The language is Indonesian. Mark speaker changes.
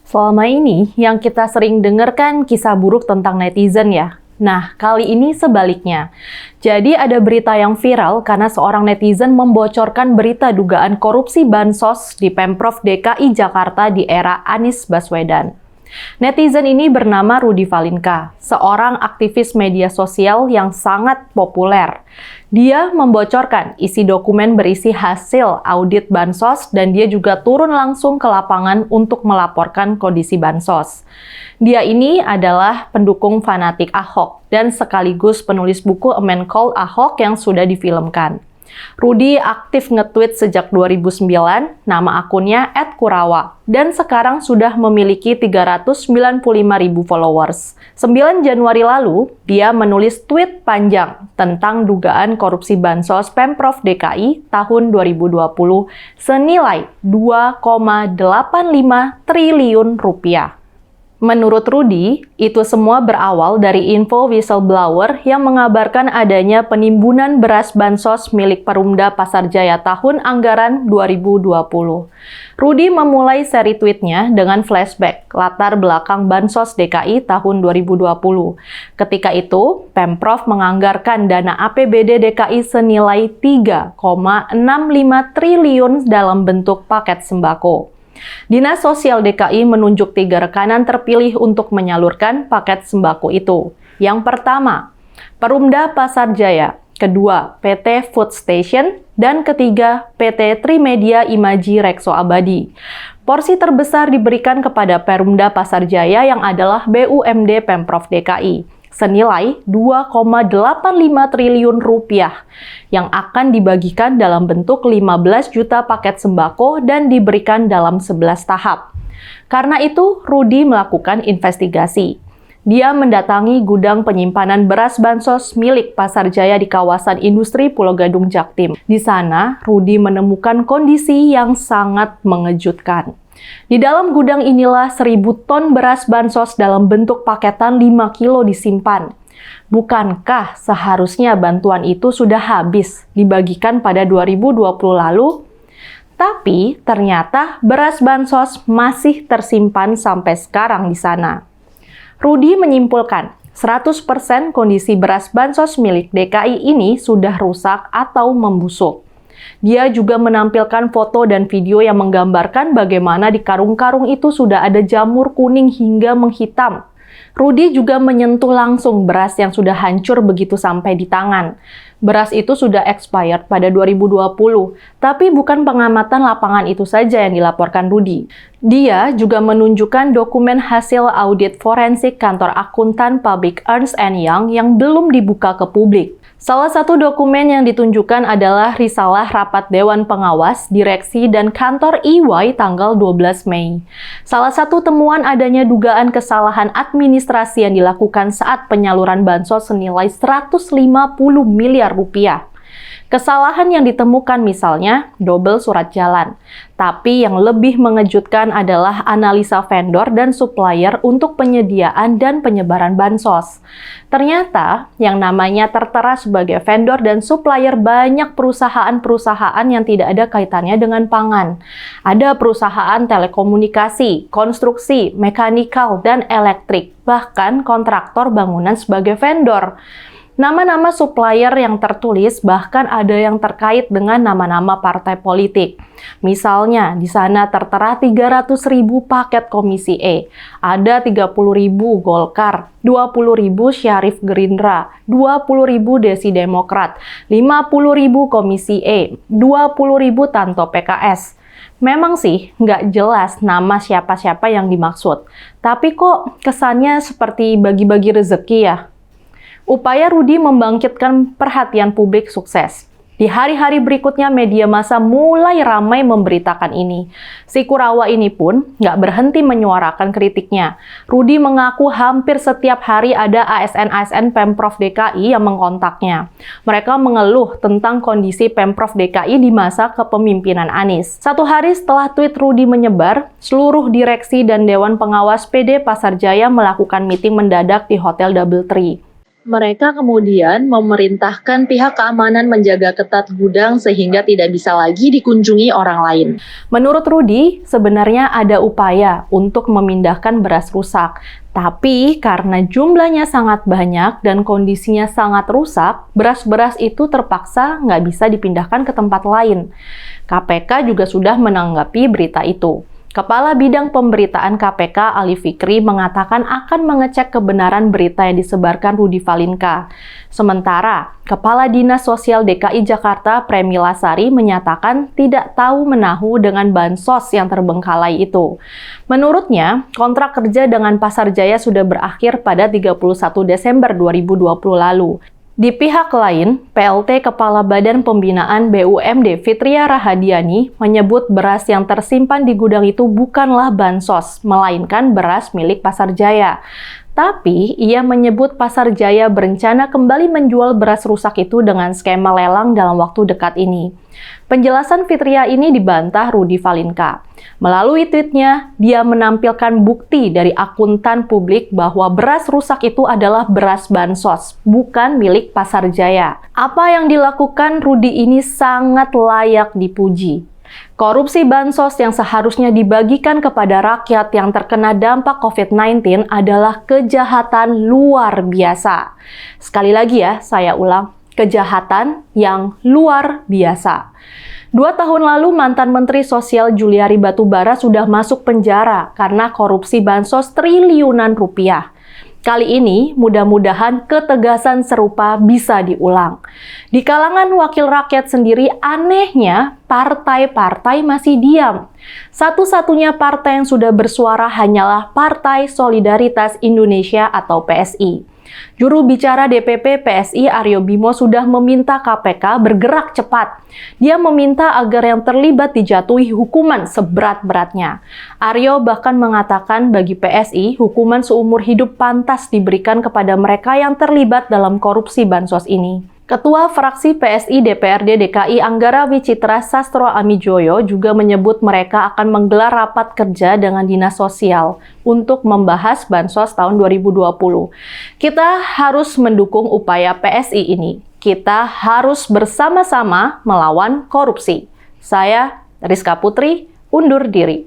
Speaker 1: Selama ini yang kita sering dengarkan kisah buruk tentang netizen ya. Nah, kali ini sebaliknya. Jadi ada berita yang viral karena seorang netizen membocorkan berita dugaan korupsi bansos di Pemprov DKI Jakarta di era Anies Baswedan. Netizen ini bernama Rudy Valinka, seorang aktivis media sosial yang sangat populer. Dia membocorkan isi dokumen berisi hasil audit bansos dan dia juga turun langsung ke lapangan untuk melaporkan kondisi bansos. Dia ini adalah pendukung fanatik Ahok dan sekaligus penulis buku A Man Called Ahok yang sudah difilmkan. Rudy aktif nge-tweet sejak 2009, nama akunnya @kurawa, dan sekarang sudah memiliki 395.000 followers. 9 Januari lalu, dia menulis tweet panjang tentang dugaan korupsi bansos Pemprov DKI tahun 2020 senilai 2,85 triliun rupiah. Menurut Rudy, itu semua berawal dari info whistleblower yang mengabarkan adanya penimbunan beras bansos milik Perumda Pasar Jaya tahun anggaran 2020. Rudy memulai seri tweetnya dengan flashback latar belakang bansos DKI tahun 2020. Ketika itu, Pemprov menganggarkan dana APBD DKI senilai 3,65 triliun dalam bentuk paket sembako. Dinas Sosial DKI menunjuk 3 rekanan terpilih untuk menyalurkan paket sembako itu. Yang pertama, Perumda Pasar Jaya, kedua, PT Food Station, dan ketiga, PT Trimedia Imaji Rekso Abadi. Porsi terbesar diberikan kepada Perumda Pasar Jaya yang adalah BUMD Pemprov DKI, senilai 2,85 triliun rupiah yang akan dibagikan dalam bentuk 15 juta paket sembako dan diberikan dalam 11 tahap. Karena itu, Rudy melakukan investigasi. Dia mendatangi gudang penyimpanan beras bansos milik Pasar Jaya di kawasan industri Pulau Gadung, Jaktim. Di sana, Rudy menemukan kondisi yang sangat mengejutkan. Di dalam gudang inilah 1.000 ton beras bansos dalam bentuk paketan 5 kilo disimpan. Bukankah seharusnya bantuan itu sudah habis dibagikan pada 2020 lalu? Tapi ternyata beras bansos masih tersimpan sampai sekarang di sana. Rudy menyimpulkan, 100% kondisi beras bansos milik DKI ini sudah rusak atau membusuk. Dia juga menampilkan foto dan video yang menggambarkan bagaimana di karung-karung itu sudah ada jamur kuning hingga menghitam. Rudy juga menyentuh langsung beras yang sudah hancur begitu sampai di tangan. Beras itu sudah expired pada 2020, tapi bukan pengamatan lapangan itu saja yang dilaporkan Rudy. Dia juga menunjukkan dokumen hasil audit forensik kantor akuntan pabrik Ernst & Young yang belum dibuka ke publik. Salah satu dokumen yang ditunjukkan adalah risalah rapat Dewan Pengawas, Direksi, dan kantor EY tanggal 12 Mei. Salah satu temuan adanya dugaan kesalahan administrasi yang dilakukan saat penyaluran bansos senilai 150 miliar rupiah. Kesalahan yang ditemukan misalnya double surat jalan. Tapi yang lebih mengejutkan adalah analisa vendor dan supplier untuk penyediaan dan penyebaran bansos. Ternyata yang namanya tertera sebagai vendor dan supplier banyak perusahaan-perusahaan yang tidak ada kaitannya dengan pangan. Ada perusahaan telekomunikasi, konstruksi, mekanikal, dan elektrik, bahkan kontraktor bangunan sebagai vendor. Nama-nama supplier yang tertulis bahkan ada yang terkait dengan nama-nama partai politik. Misalnya, di sana tertera 300.000 paket Komisi E, ada 30.000 Golkar, 20.000 Syarif Gerindra, 20.000 Desi Demokrat, 50.000 Komisi E, 20.000 Tanto PKS. Memang sih nggak jelas nama siapa-siapa yang dimaksud, tapi kok kesannya seperti bagi-bagi rezeki ya? Upaya Rudy membangkitkan perhatian publik sukses. Di hari-hari berikutnya media massa mulai ramai memberitakan ini. Si Kurawa ini pun nggak berhenti menyuarakan kritiknya. Rudy mengaku hampir setiap hari ada ASN-ASN Pemprov DKI yang mengkontaknya. Mereka mengeluh tentang kondisi Pemprov DKI di masa kepemimpinan Anies. 1 hari setelah tweet Rudy menyebar, seluruh direksi dan Dewan Pengawas PD Pasar Jaya melakukan meeting mendadak di Hotel Double Tree. Mereka kemudian memerintahkan pihak keamanan menjaga ketat gudang sehingga tidak bisa lagi dikunjungi orang lain. Menurut Rudi, sebenarnya ada upaya untuk memindahkan beras rusak. Tapi karena jumlahnya sangat banyak dan kondisinya sangat rusak, beras-beras itu terpaksa nggak bisa dipindahkan ke tempat lain. KPK juga sudah menanggapi berita itu. Kepala Bidang Pemberitaan KPK Ali Fikri mengatakan akan mengecek kebenaran berita yang disebarkan Rudi Valinka. Sementara, Kepala Dinas Sosial DKI Jakarta Premila Sari menyatakan tidak tahu menahu dengan bansos yang terbengkalai itu. Menurutnya, kontrak kerja dengan Pasar Jaya sudah berakhir pada 31 Desember 2020 lalu. Di pihak lain, PLT Kepala Badan Pembinaan BUMD Fitria Rahadiani menyebut beras yang tersimpan di gudang itu bukanlah bansos, melainkan beras milik Pasar Jaya. Tapi, ia menyebut Pasar Jaya berencana kembali menjual beras rusak itu dengan skema lelang dalam waktu dekat ini. Penjelasan Fitria ini dibantah Rudi Valinka. Melalui tweetnya, dia menampilkan bukti dari akuntan publik bahwa beras rusak itu adalah beras bansos, bukan milik Pasar Jaya. Apa yang dilakukan Rudi ini sangat layak dipuji. Korupsi bansos yang seharusnya dibagikan kepada rakyat yang terkena dampak COVID-19 adalah kejahatan luar biasa. Sekali lagi ya, saya ulang, kejahatan yang luar biasa. 2 tahun lalu, mantan Menteri Sosial Juliari Batubara sudah masuk penjara karena korupsi bansos triliunan rupiah. Kali ini, mudah-mudahan ketegasan serupa bisa diulang. Di kalangan wakil rakyat sendiri, anehnya partai-partai masih diam. Satu-satunya partai yang sudah bersuara hanyalah Partai Solidaritas Indonesia atau PSI. Juru bicara DPP PSI Aryo Bimo sudah meminta KPK bergerak cepat. Dia meminta agar yang terlibat dijatuhi hukuman seberat-beratnya. Aryo bahkan mengatakan bagi PSI, hukuman seumur hidup pantas diberikan kepada mereka yang terlibat dalam korupsi bansos ini. Ketua Fraksi PSI DPRD DKI Anggara Wicitra Sastro Amijoyo juga menyebut mereka akan menggelar rapat kerja dengan Dinas Sosial untuk membahas bansos tahun 2020. Kita harus mendukung upaya PSI ini. Kita harus bersama-sama melawan korupsi. Saya, Rizka Putri, undur diri.